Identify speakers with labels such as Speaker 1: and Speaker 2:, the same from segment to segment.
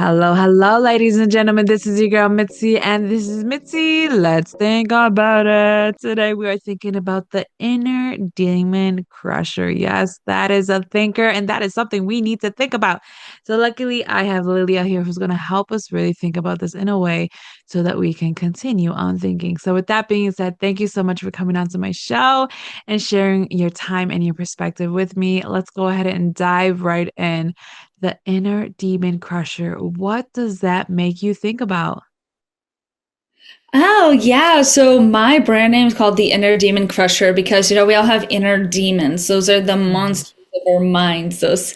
Speaker 1: Hello, hello, ladies and gentlemen. This is your girl Mitzi, and this is Mitzi. Let's think about it. Today, we are thinking about the inner demon crusher. Yes, that is a thinker, and that is something we need to think about. So, luckily, I have Lilia here who's going to help us really think about this in a way so that we can continue on thinking. So, with that being said, thank you so much for coming on to my show and sharing your time and your perspective with me. Let's go ahead and dive right in. The inner demon crusher. What does that make you think about?
Speaker 2: Oh, yeah. So my brand name is called the Inner Demon Crusher because, we all have inner demons. Those are the
Speaker 1: Mhm.
Speaker 2: monsters of our minds, those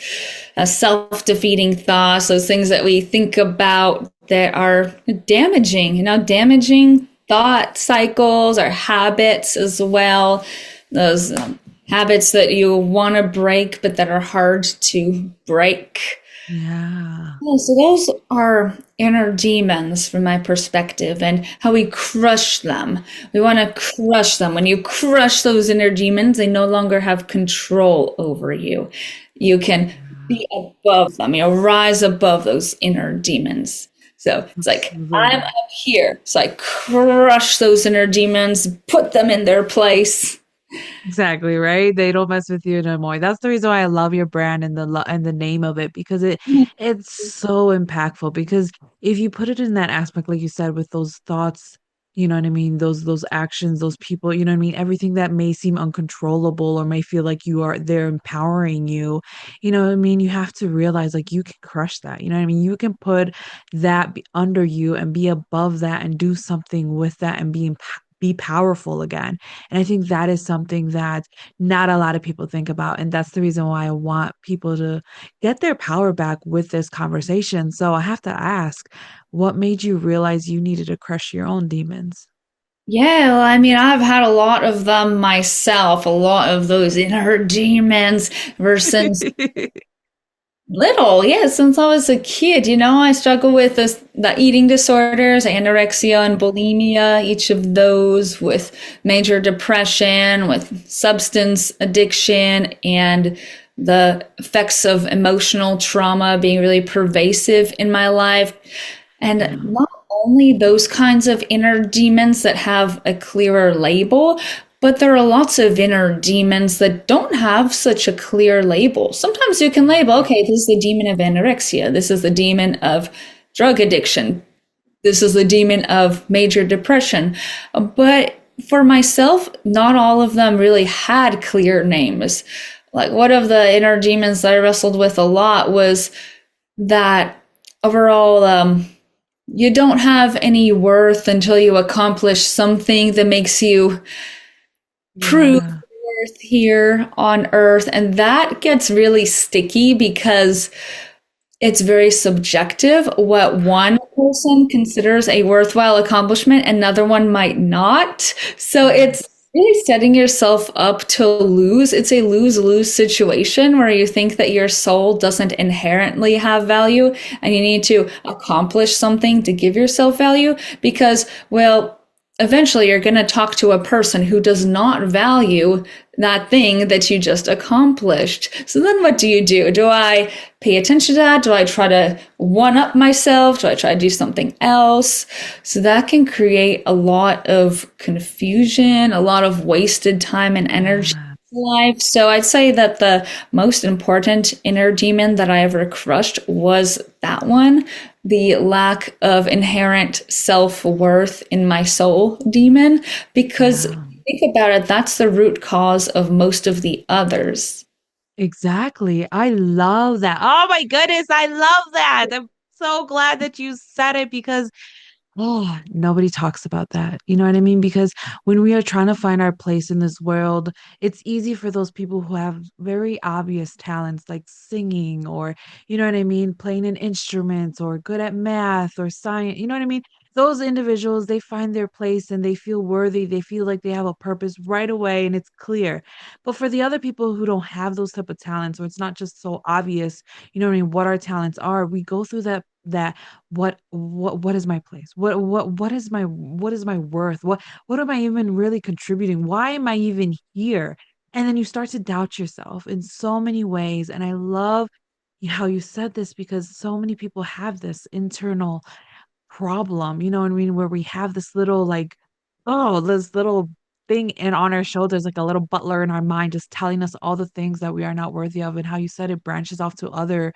Speaker 2: self-defeating thoughts, those things that we think about that are damaging, damaging thought cycles or habits as well. Those habits that you want to break, but that are hard to break.
Speaker 1: Yeah.
Speaker 2: Yeah, so those are inner demons from my perspective and how we crush them. We want to crush them. When you crush those inner demons, they no longer have control over you. You can be above them, rise above those inner demons. So it's like, I'm
Speaker 1: Absolutely.
Speaker 2: up here. So I crush those inner demons, put them in their place.
Speaker 1: Exactly, right? They don't mess with you no more. That's the reason why I love your brand and and the name of it because it's so impactful because if you put it in that aspect like you said with those thoughts, you know what I mean, those actions, those people, you know what I mean, everything that may seem uncontrollable or may feel like they're empowering you, you know what I mean, you have to realize like you can crush that. You know what I mean? You can put under you and be above that and do something with that and be powerful again. And I think that is something that not a lot of people think about. And that's the reason why I want people to get their power back with this conversation. So I have to ask, what made you realize you needed to crush your own demons?
Speaker 2: Yeah, well, I mean, I've had a lot of them myself, a lot of those inner demons versus little. Yeah, since I was a kid, I struggle with the eating disorders, anorexia and bulimia, each of those with major depression, with substance addiction, and the effects of emotional trauma being really pervasive in my life. And
Speaker 1: Yeah.
Speaker 2: not only those kinds of inner demons that have a clearer label, but there are lots of inner demons that don't have such a clear label. Sometimes you can label, okay, this is the demon of anorexia, this is the demon of drug addiction, this is the demon of major depression. But for myself, not all of them really had clear names. Like one of the inner demons that I wrestled with a lot was that overall you don't have any worth until you accomplish something that makes you prove
Speaker 1: Yeah.
Speaker 2: worth here on earth. And that gets really sticky because it's very subjective what one person considers a worthwhile accomplishment, another one might not. So it's really setting yourself up to lose. It's a lose-lose situation where you think that your soul doesn't inherently have value and you need to accomplish something to give yourself value because, well, eventually you're going to talk to a person who does not value that thing that you just accomplished. So then what do you do? Do I pay attention to that? Do I try to one up myself? Do I try to do something else? So that can create a lot of confusion, a lot of wasted time and energy
Speaker 1: Yeah.
Speaker 2: in life. So I'd say that the most important inner demon that I ever crushed was that one, the lack of inherent self-worth in my soul demon, because
Speaker 1: Yeah.
Speaker 2: think about it, that's the root cause of most of the others.
Speaker 1: Exactly. I love that. Oh my goodness, I love that. I'm so glad that you said it because oh, nobody talks about that. You know what I mean? Because when we are trying to find our place in this world, it's easy for those people who have very obvious talents like singing or, you know what I mean, playing an instrument or good at math or science. You know what I mean? Those individuals, they find their place and they feel worthy. They feel like they have a purpose right away and it's clear. But for the other people who don't have those type of talents, or it's not just so obvious, you know what I mean, what our talents are, we go through that what is my place? What is my worth? What am I even really contributing? Why am I even here? And then you start to doubt yourself in so many ways. And I love how you said this, because so many people have this internal problem, you know what I mean, where we have this little like, oh, this little thing in on our shoulders, like a little butler in our mind, just telling us all the things that we are not worthy of. And how you said it branches off to other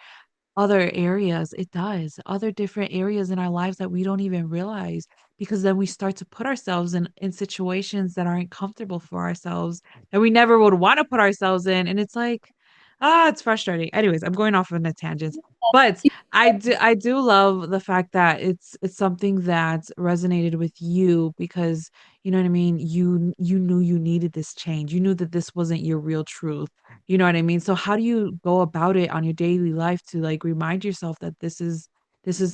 Speaker 1: areas. It does. Other different areas in our lives that we don't even realize, because then we start to put ourselves in situations that aren't comfortable for ourselves, that we never would want to put ourselves in. And it's like, it's frustrating. Anyways, I'm going off on a tangent. But I do love the fact that it's something that resonated with you, because you know what I mean, you knew you needed this change. You knew that this wasn't your real truth. You know what I mean? So how do you go about it on your daily life to like remind yourself that this is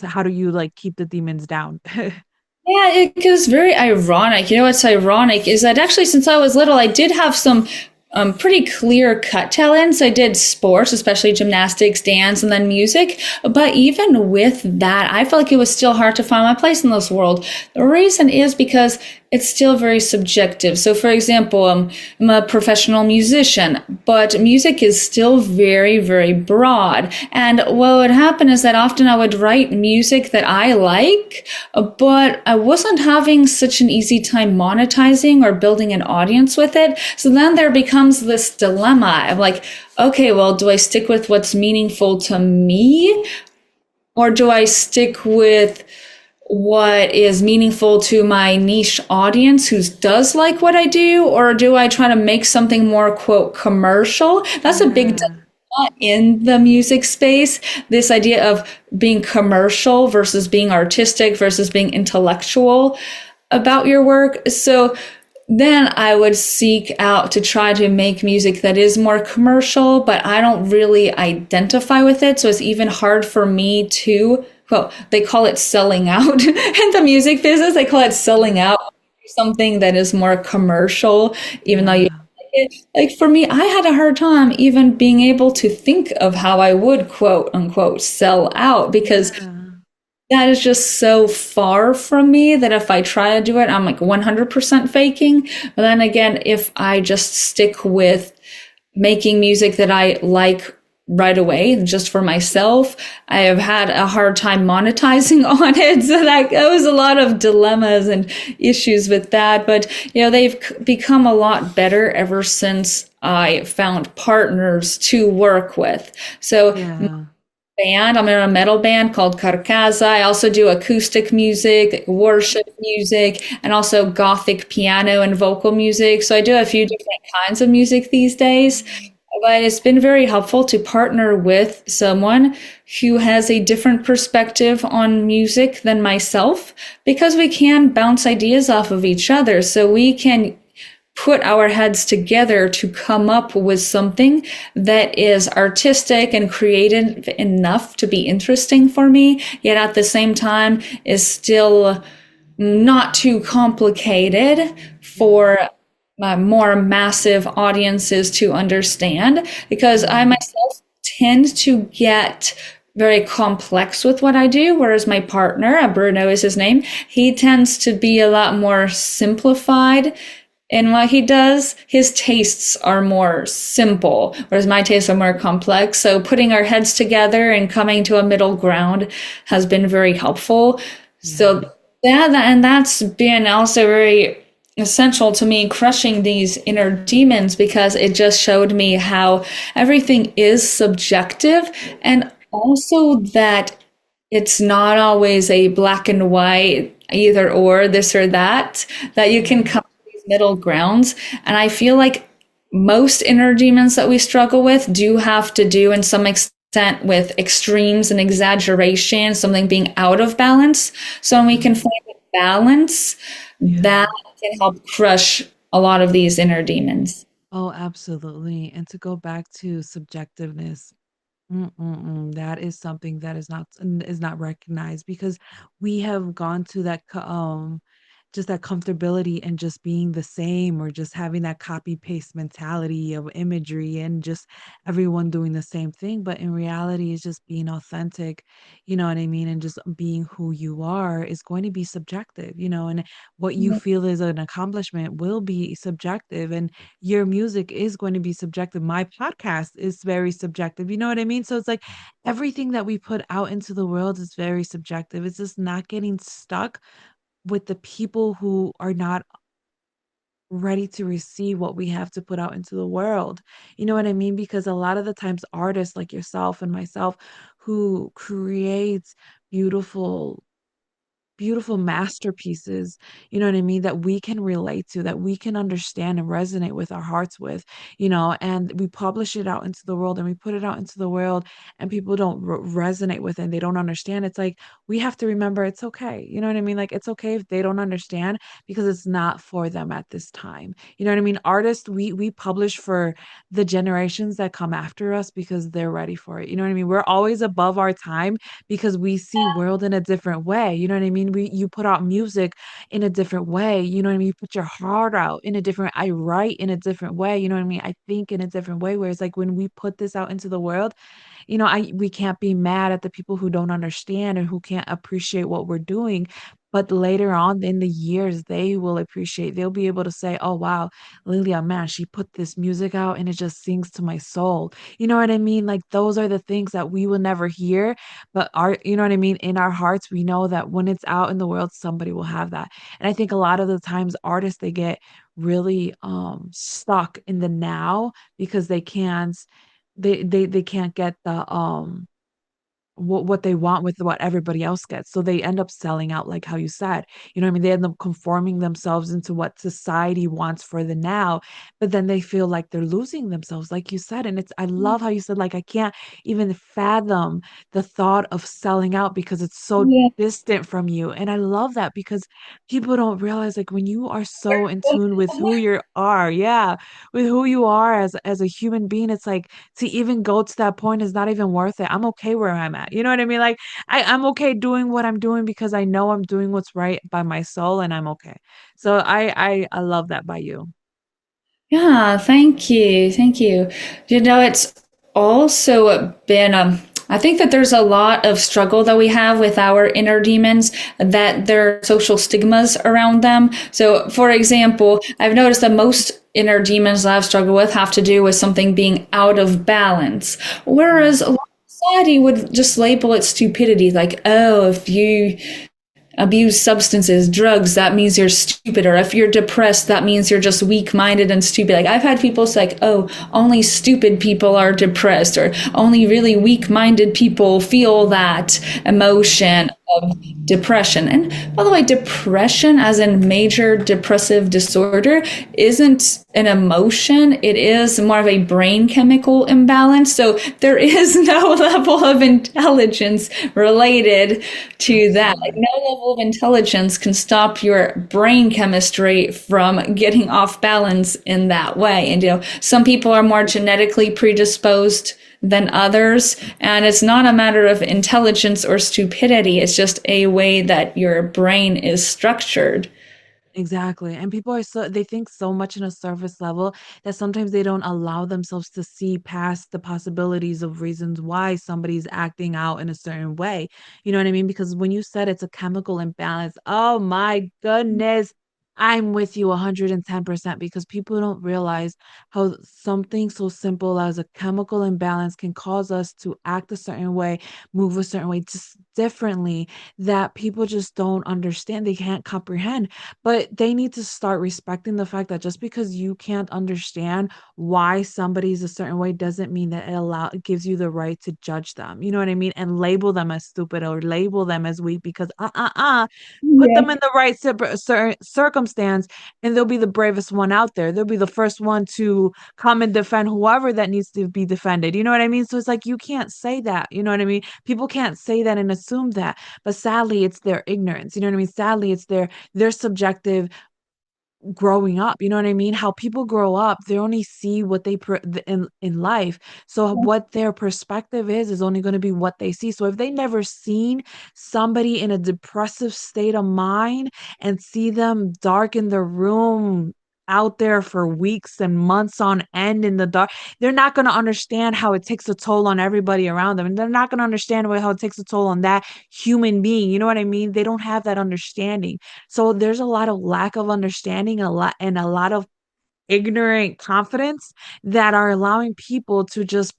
Speaker 1: how do you like keep the demons down?
Speaker 2: Yeah, it was very ironic. You know what's ironic is that actually, since I was little, I did have some pretty clear cut talents. I did sports, especially gymnastics, dance, and then music. But even with that, I felt like it was still hard to find my place in this world. The reason is because it's still very subjective. So, for example, I'm a professional musician, but music is still very, very broad. And what would happen is that often I would write music that I like, but I wasn't having such an easy time monetizing or building an audience with it. So then there becomes this dilemma of like, okay, well, do I stick with what's meaningful to me? Or do I stick with what is meaningful to my niche audience who does like what I do? Or do I try to make something more, quote, commercial? That's a big
Speaker 1: Yeah.
Speaker 2: dilemma in the music space. This idea of being commercial versus being artistic versus being intellectual about your work. So then I would seek out to try to make music that is more commercial, but I don't really identify with it. So it's even hard for me to, well, they call it selling out in the music business. They call it selling out, something that is more commercial, even though you
Speaker 1: Yeah.
Speaker 2: like it. Like for me, I had a hard time even being able to think of how I would quote unquote sell out, because
Speaker 1: Yeah.
Speaker 2: that is just so far from me that if I try to do it, I'm like 100% faking. But then again, if I just stick with making music that I like right away, just for myself, I have had a hard time monetizing on it. So that was a lot of dilemmas and issues with that. But, they've become a lot better ever since I found partners to work with. So
Speaker 1: Yeah.
Speaker 2: band. I'm in a metal band called Carcaza. I also do acoustic music, worship music, and also gothic piano and vocal music. So I do a few different kinds of music these days. But it's been very helpful to partner with someone who has a different perspective on music than myself, because we can bounce ideas off of each other. So we can put our heads together to come up with something that is artistic and creative enough to be interesting for me, yet at the same time is still not too complicated for more massive audiences to understand. Because I
Speaker 1: Yeah.
Speaker 2: myself tend to get very complex with what I do, whereas my partner, Bruno is his name, he tends to be a lot more simplified in what he does. His tastes are more simple, whereas my tastes are more complex. So putting our heads together and coming to a middle ground has been very helpful. So
Speaker 1: Yeah.
Speaker 2: and that's been also very essential to me crushing these inner demons, because it just showed me how everything is subjective, and also that it's not always a black and white, either or, this or that you can
Speaker 1: Yeah.
Speaker 2: come to these middle grounds. And I feel like most inner demons that we struggle with do have to do in some extent with extremes and exaggeration, something being out of balance. So when we can find a balance,
Speaker 1: Yeah.
Speaker 2: that can help crush a lot of these inner demons.
Speaker 1: Oh, absolutely. And to go back to subjectiveness, that is something that is not recognized, because we have gone to just that comfortability and just being the same, or just having that copy paste mentality of imagery and just everyone doing the same thing. But in reality, it's just being authentic, you know what I mean? And just being who you are is going to be subjective, and what you feel is an accomplishment will be subjective. And your music is going to be subjective. My podcast is very subjective. You know what I mean? So it's like everything that we put out into the world is very subjective. It's just not getting stuck with the people who are not ready to receive what we have to put out into the world. You know what I mean? Because a lot of the times artists like yourself and myself who creates beautiful beautiful masterpieces, you know what I mean, that we can relate to, that we can understand and resonate with our hearts with, and we publish it out into the world and we put it out into the world and people don't resonate with it and they don't understand. It's like we have to remember it's okay. You know what I mean? Like it's okay if they don't understand because it's not for them at this time. You know what I mean? Artists, we publish for the generations that come after us because they're ready for it. You know what I mean? We're always above our time because we see world in a different way. You know what I mean? You put out music in a different way. You know what I mean? You put your heart out in a different I write in a different way. You know what I mean? I think in a different way. Whereas like when we put this out into the world, I we can't be mad at the people who don't understand and who can't appreciate what we're doing. But later on in the years, they will appreciate. They'll be able to say, "Oh wow, Lilia, man, she put this music out and it just sings to my soul." You know what I mean? Like those are the things that we will never hear, but you know what I mean? In our hearts, we know that when it's out in the world, somebody will have that. And I think a lot of the times artists they get really stuck in the now because they can't get the what they want with what everybody else gets. So they end up selling out, like how you said. You know what I mean? They end up conforming themselves into what society wants for the now, but then they feel like they're losing themselves, like you said. And I love how you said, like, I can't even fathom the thought of selling out because it's so
Speaker 2: Yeah.
Speaker 1: distant from you. And I love that because people don't realize, like, when you are so in tune with who you are, yeah, with who you are as a human being, it's like to even go to that point is not even worth it. I'm okay where I'm at. You know what I mean? Like I'm okay doing what I'm doing because I know I'm doing what's right by my soul and I'm okay. So I love that by you.
Speaker 2: Yeah, thank you. Thank you. It's also been, I think that there's a lot of struggle that we have with our inner demons, that there are social stigmas around them. So, for example, I've noticed that most inner demons that I've struggled with have to do with something being out of balance.
Speaker 1: Mm.
Speaker 2: Whereas a lot of society would just label it stupidity, like, oh, if you abuse substances, drugs, that means you're stupid. Or if you're depressed, that means you're just weak minded and stupid. Like I've had people say, like, oh, only stupid people are depressed, or only really weak minded people feel that emotion of depression. And by the way, depression, as in major depressive disorder, isn't an emotion. It is more of a brain chemical imbalance. So there is no level of intelligence related to that. Like
Speaker 1: Absolutely.
Speaker 2: no level of intelligence can stop your brain chemistry from getting off balance in that way. And some people are more genetically predisposed than others. And it's not a matter of intelligence or stupidity. It's just a way that your brain is structured.
Speaker 1: Exactly. And people are they think so much on a surface level that sometimes they don't allow themselves to see past the possibilities of reasons why somebody's acting out in a certain way. You know what I mean? Because when you said it's a chemical imbalance, oh my goodness, I'm with you 110% because people don't realize how something so simple as a chemical imbalance can cause us to act a certain way, move a certain way, just differently that people just don't understand. They can't comprehend, but they need to start respecting the fact that just because you can't understand why somebody's a certain way doesn't mean that it gives you the right to judge them. You know what I mean? And label them as stupid or label them as weak because put them
Speaker 2: Yeah.
Speaker 1: in the right circumstance and they'll be the bravest one out there. They'll be the first one to come and defend whoever that needs to be defended. You know what I mean? So it's like you can't say that. You know what I mean? People can't say that and assume that. But sadly, it's their ignorance. You know what I mean? Sadly, it's their subjective growing up. You know what I mean? How people grow up, they only see what in life. So what their perspective is only going to be what they see. So if they never seen somebody in a depressive state of mind and see them dark in the room out there for weeks and months on end in the dark, they're not going to understand how it takes a toll on everybody around them. And they're not going to understand how it takes a toll on that human being. You know what I mean? They don't have that understanding. So there's a lot of lack of understanding, and a lot of ignorant confidence that are allowing people to just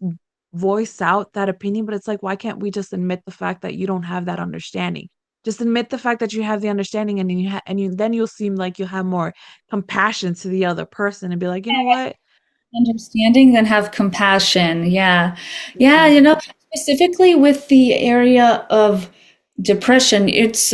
Speaker 1: voice out that opinion. But it's like, why can't we just admit the fact that you don't have that understanding? Just admit the fact that you have the understanding, and then you'll seem like you have more compassion to the other person and be like, you know what?
Speaker 2: Understanding than have compassion. Yeah. Yeah,
Speaker 1: Yeah.
Speaker 2: specifically with the area of depression, it's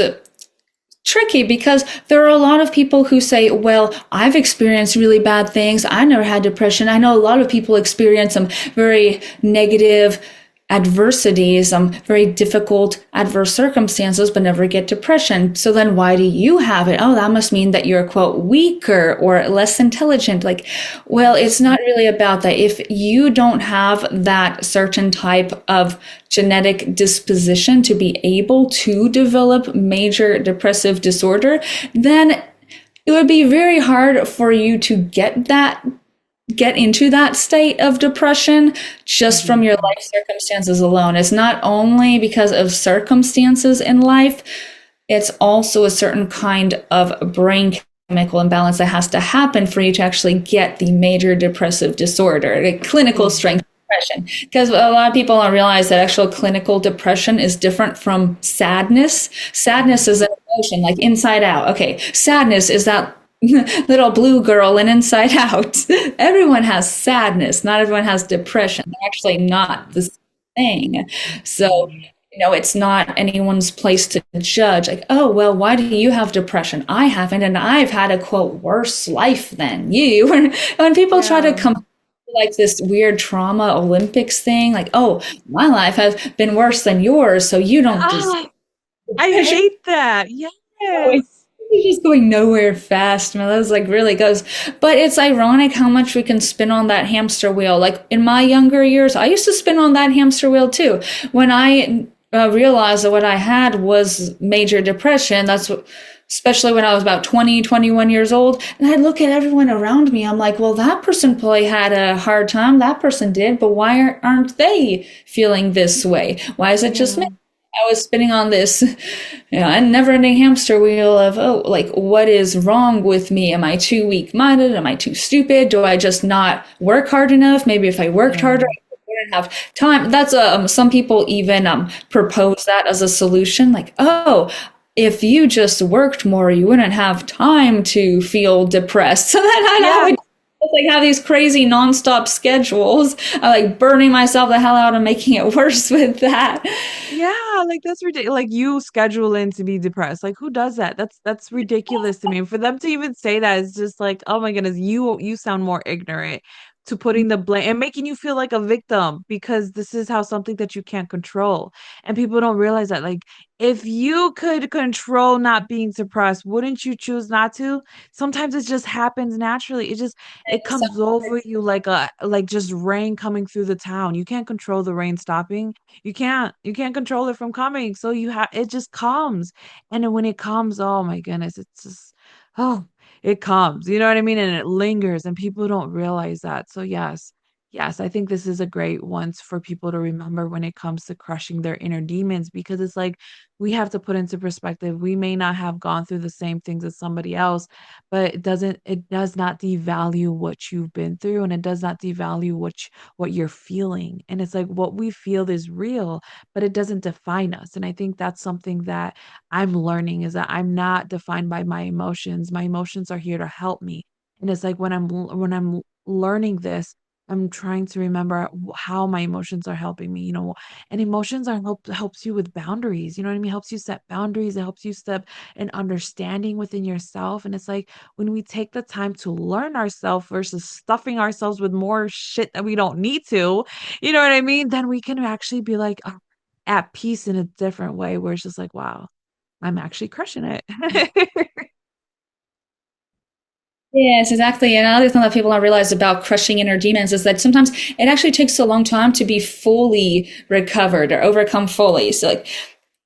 Speaker 2: tricky because there are a lot of people who say, well, I've experienced really bad things. I never had depression. I know a lot of people experience some very negative adversities, very difficult adverse circumstances, but never get depression. So then why do you have it? Oh, that must mean that you're, quote, weaker or less intelligent. Like, well, it's not really about that. If you don't have that certain type of genetic disposition to be able to develop major depressive disorder, then it would be very hard for you to get into that state of depression just from your
Speaker 1: Mhm.
Speaker 2: life circumstances alone. It's not only because of circumstances in life, it's also a certain kind of brain chemical imbalance that has to happen for you to actually get the major depressive disorder, the clinical
Speaker 1: Ex-
Speaker 2: strength depression. Because a lot of people don't realize that actual clinical depression is different from sadness. Sadness is an emotion, like inside out. Okay, sadness is that little blue girl in Inside Out. Everyone has sadness. Not everyone has depression. They're actually not the same thing. So,
Speaker 1: Mhm.
Speaker 2: it's not anyone's place to judge. Like, oh, well, why do you have depression? I haven't, and I've had a quote worse life than you. When people try to
Speaker 1: Yeah.
Speaker 2: come like this weird trauma Olympics thing, like, oh, my life has been worse than yours, so you don't deserve
Speaker 1: Ah, I
Speaker 2: depression.
Speaker 1: hate that. Yes.
Speaker 2: It's just going nowhere fast, man. That was like really goes. But it's ironic how much we can spin on that hamster wheel. Like in my younger years, I used to spin on that hamster wheel too. When I realized that what I had was major depression, especially when I was about 20, 21 years old. And I look at everyone around me. I'm like, well, that person probably had a hard time. That person did. But why aren't they feeling this way? Why is it just me?
Speaker 1: Yeah.
Speaker 2: I was spinning on this, a never-ending hamster wheel of, oh, like, what is wrong with me? Am I too weak-minded? Am I too stupid? Do I just not work hard enough? Maybe if I worked
Speaker 1: Yeah.
Speaker 2: harder, I wouldn't have time. That's some people even propose that as a solution, like, oh, if you just worked more, you wouldn't have time to feel depressed. So then I
Speaker 1: Yeah.
Speaker 2: would like have these crazy nonstop schedules. I like burning myself the hell out and making it worse with that.
Speaker 1: Yeah, like that's ridiculous. Like you schedule in to be depressed. Like who does that? That's ridiculous to me. And for them to even say that is just like, oh my goodness, you sound more ignorant to putting the blame and making you feel like a victim because this is how something that you can't control. And people don't realize that. Like if you could control not being depressed, wouldn't you choose not to? Sometimes it just happens naturally. It comes over you like just rain coming through the town. You can't control the rain stopping. You can't control it from coming. So it just comes. And then when it comes, oh my goodness, it's just oh, it comes. You know what I mean? And it lingers and people don't realize that. So yes. Yes, I think this is a great one for people to remember when it comes to crushing their inner demons because it's like we have to put into perspective. We may not have gone through the same things as somebody else, but it does not devalue what you've been through, and it does not devalue what you're feeling. And it's like what we feel is real, but it doesn't define us. And I think that's something that I'm learning is that I'm not defined by my emotions. My emotions are here to help me. And it's like when I'm learning this, I'm trying to remember how my emotions are helping me, and emotions helps you with boundaries. You know what I mean? Helps you set boundaries. It helps you step an understanding within yourself. And it's like when we take the time to learn ourselves versus stuffing ourselves with more shit that we don't need to, you know what I mean? Then we can actually be like at peace in a different way where it's just like, wow, I'm actually crushing it.
Speaker 2: Yes, exactly. And another thing that people don't realize about crushing inner demons is that sometimes it actually takes a long time to be fully recovered or overcome fully. So, like,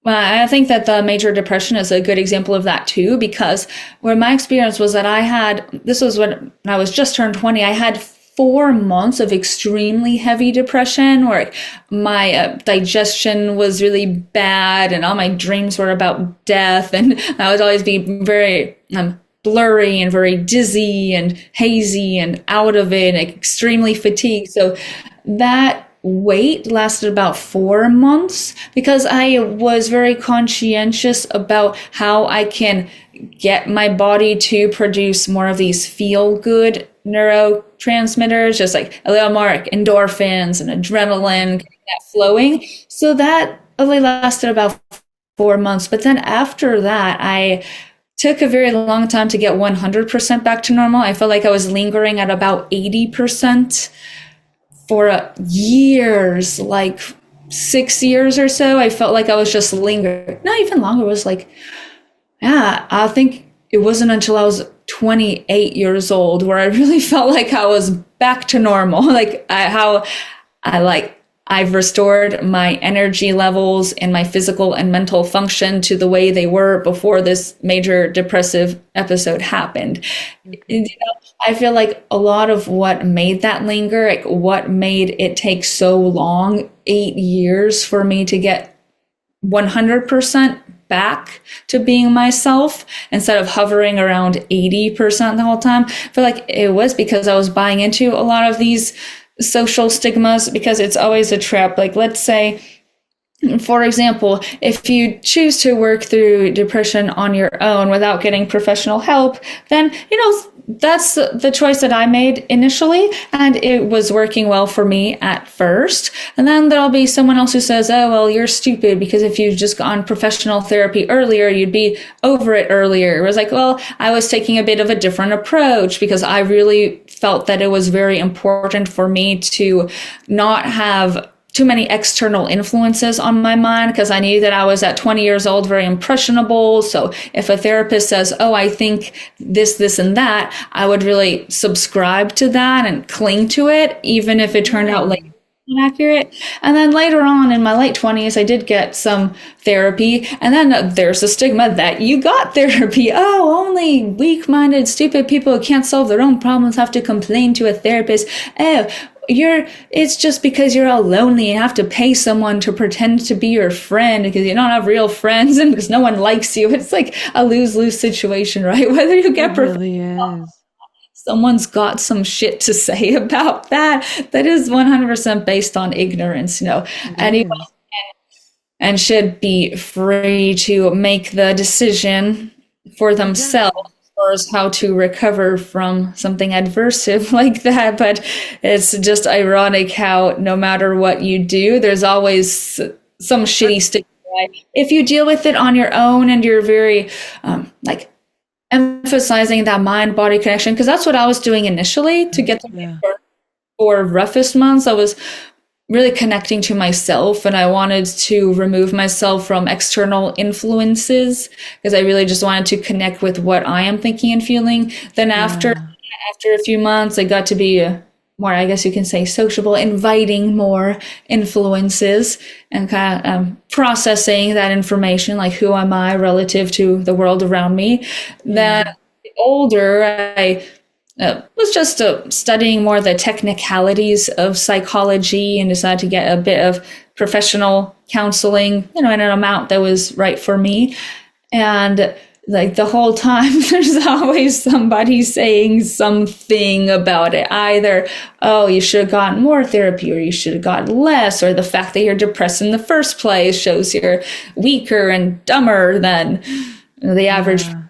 Speaker 2: well, I think that the major depression is a good example of that too, because where my experience was that this was when I was just turned 20, I had 4 months of extremely heavy depression where my digestion was really bad and all my dreams were about death. And I would always be very blurry and very dizzy and hazy and out of it and extremely fatigued. So that wait lasted about 4 months because I was very conscientious about how I can get my body to produce more of these feel good neurotransmitters, just like a little more like endorphins and adrenaline, getting that flowing. So that only lasted about 4 months. But then after that, I took a very long time to get 100% back to normal. I felt like I was lingering at about 80% for years, like 6 years or so. I felt like I was just lingering. Not even longer. It was like, yeah, I think it wasn't until I was 28 years old where I really felt like I was back to normal. Like how I like I've restored my energy levels and my physical and mental function to the way they were before this major depressive episode happened.
Speaker 1: Okay.
Speaker 2: And, I feel like a lot of what made that linger, like what made it take so long, 8 years for me to get 100% back to being myself instead of hovering around 80% the whole time. I feel like it was because I was buying into a lot of these social stigmas because it's always a trap. Like, let's say, for example, if you choose to work through depression on your own without getting professional help, then, that's the choice that I made initially, and it was working well for me at first. And then there'll be someone else who says, oh, well, you're stupid because if you'd just gone professional therapy earlier, you'd be over it earlier. It was like, well, I was taking a bit of a different approach because I really felt that it was very important for me to not have too many external influences on my mind because I knew that I was at 20 years old, very impressionable. So if a therapist says, oh, I think this, and that, I would really subscribe to that and cling to it, even if it turned out
Speaker 1: Yeah.
Speaker 2: later inaccurate. And then later on in my late 20s, I did get some therapy. And then there's a stigma that you got therapy. Oh, only weak minded, stupid people who can't solve their own problems have to complain to a therapist. Oh, it's just because you're all lonely and have to pay someone to pretend to be your friend because you don't have real friends and because no one likes you. It's like a lose-lose situation, right? Whether you
Speaker 1: It
Speaker 2: get
Speaker 1: really is.
Speaker 2: someone's got some shit to say about that. That is 100% based on ignorance,
Speaker 1: It
Speaker 2: anyone
Speaker 1: is.
Speaker 2: and should be free to make the decision for themselves
Speaker 1: Exactly.
Speaker 2: as far as how to recover from something adversive like that. But it's just ironic how no matter what you do, there's always some
Speaker 1: But
Speaker 2: shitty stick. If you deal with it on your own and you're very like emphasizing that mind body connection, because that's what I was doing initially to get through
Speaker 1: yeah.
Speaker 2: my 4 roughest months. I was really connecting to myself and I wanted to remove myself from external influences because I really just wanted to connect with what I am thinking and feeling. Then
Speaker 1: Yeah.
Speaker 2: after a few months, I got to be more, I guess you can say, sociable, inviting more influences and kind of processing that information, like who am I relative to the world around me. Then
Speaker 1: Yeah.
Speaker 2: older, I was just studying more the technicalities of psychology and decided to get a bit of professional counseling, in an amount that was right for me. And like the whole time, there's always somebody saying something about it. Either, oh, you should have gotten more therapy, or you should have gotten less, or the fact that you're depressed in the first place shows you're weaker and dumber than the average.
Speaker 1: Yeah.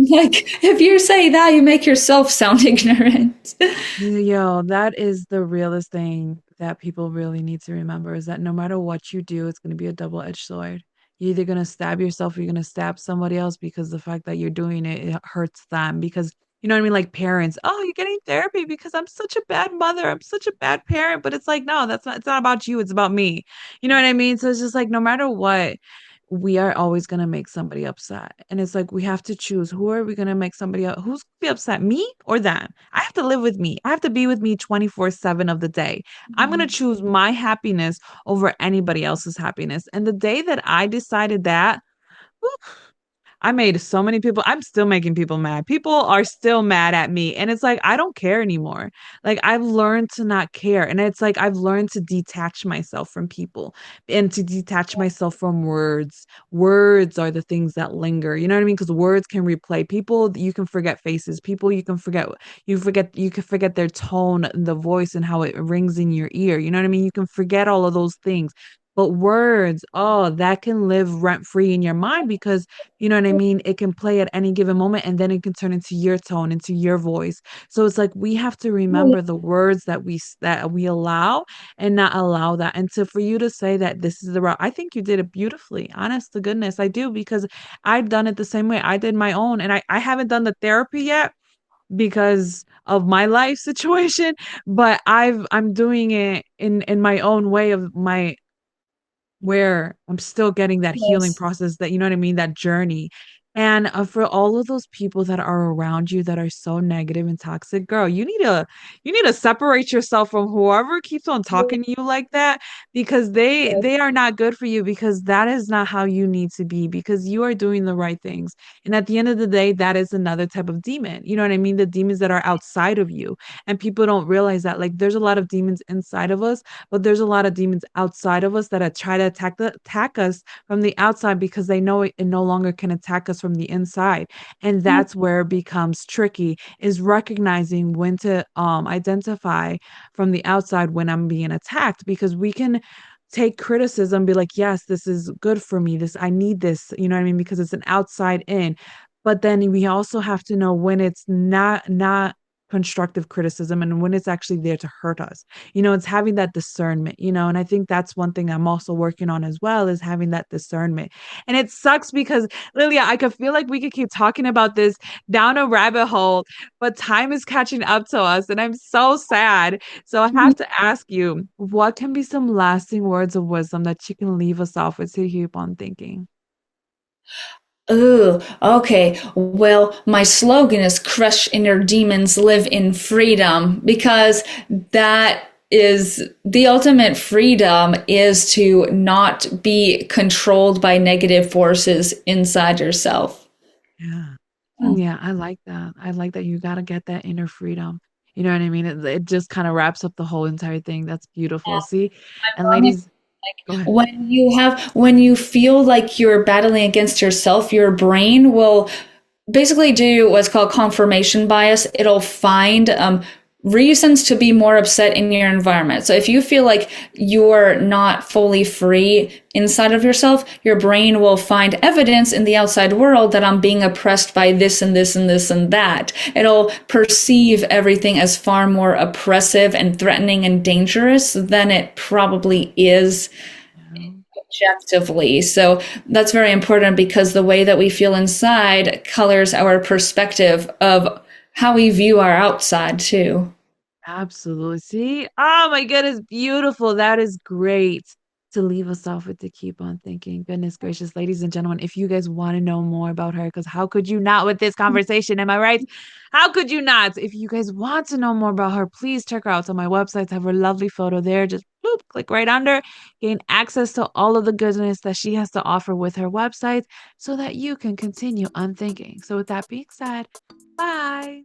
Speaker 2: Like, if you say that, you make yourself sound ignorant.
Speaker 1: Yo, that is the realest thing that people really need to remember is that no matter what you do, it's going to be a double-edged sword. You're either going to stab yourself or you're going to stab somebody else because the fact that you're doing it, it hurts them. Because, you know what I mean? Like parents, oh, you're getting therapy because I'm such a bad mother. I'm such a bad parent. But it's like, no, it's not about you. It's about me. You know what I mean? So it's just like, no matter what, we are always going to make somebody upset. And it's like we have to choose, who are we going to make somebody who's going to be upset, me or them? I have to live with me. I have to be with me 24/7 of the day. I'm going to
Speaker 2: Mhm.
Speaker 1: choose my happiness over anybody else's happiness. And the day that I decided that, whew, I made so many people, I'm still making people mad. People are still mad at me. And it's like, I don't care anymore. Like, I've learned to not care. And it's like, I've learned to detach myself from people and to detach myself from words. Words are the things that linger. You know what I mean? Because words can replay people. You can forget faces. People, you can forget their tone, the voice, and how it rings in your ear. You know what I mean? You can forget all of those things. But words, oh, that can live rent free in your mind because you know what I mean? It can play at any given moment and then it can turn into your tone, into your voice. So it's like we have to remember the words that we allow and not allow that. And so for you to say that this is the route, I think you did it beautifully. Honest to goodness, I do because I've done it the same way. I did my own and I haven't done the therapy yet because of my life situation, but I'm doing it in my own way of my where I'm still getting that healing
Speaker 2: Yes.
Speaker 1: process that, you know what I mean, that journey. And for all of those people that are around you that are so negative and toxic, girl, you need to separate yourself from whoever keeps on talking to you like that because they are not good for you because that is not how you need to be because you are doing the right things. And at the end of the day, that is another type of demon. You know what I mean? The demons that are outside of you. And people don't realize that like there's a lot of demons inside of us, but there's a lot of demons outside of us that try to attack us from the outside because they know it no longer can attack us from the inside. And that's where it becomes tricky is recognizing when to identify from the outside when I'm being attacked because we can take criticism be like yes this is good for me this I need this you know what I mean because it's an outside in but then we also have to know when it's not constructive criticism and when it's actually there to hurt us. You know, it's having that discernment, you know, and I think that's one thing I'm also working on as well is having that discernment. And it sucks because Lilia, I could feel like we could keep talking about this down a rabbit hole, but time is catching up to us and I'm so sad. So I have to ask you, what can be some lasting words of wisdom that you can leave us off with to keep on thinking?
Speaker 2: Oh, okay. Well, my slogan is crush inner demons, live in freedom, because that is the ultimate freedom is to not be controlled by negative forces inside yourself.
Speaker 1: Yeah. Yeah, I like that. I like that you got to get that inner freedom. You know what I mean? It just kind of wraps up the whole entire thing. That's beautiful. See? And ladies, go ahead.
Speaker 2: When you feel like you're battling against yourself, your brain will basically do what's called confirmation bias. It'll find reasons to be more upset in your environment. So if you feel like you're not fully free inside of yourself, your brain will find evidence in the outside world that I'm being oppressed by this and this and this and that. It'll perceive everything as far more oppressive and threatening and dangerous than it probably is
Speaker 1: Yeah.
Speaker 2: objectively. So that's very important because the way that we feel inside colors our perspective of how we view our outside too.
Speaker 1: Absolutely. See? Oh my goodness, beautiful. That is great to leave us off with to keep on thinking. Goodness gracious, ladies and gentlemen, if you guys want to know more about her, because how could you not with this conversation? Am I right? How could you not? If you guys want to know more about her, please check her out on my website. I have her lovely photo there. Just boop, click right under, gain access to all of the goodness that she has to offer with her website so that you can continue unthinking. So with that being said, bye.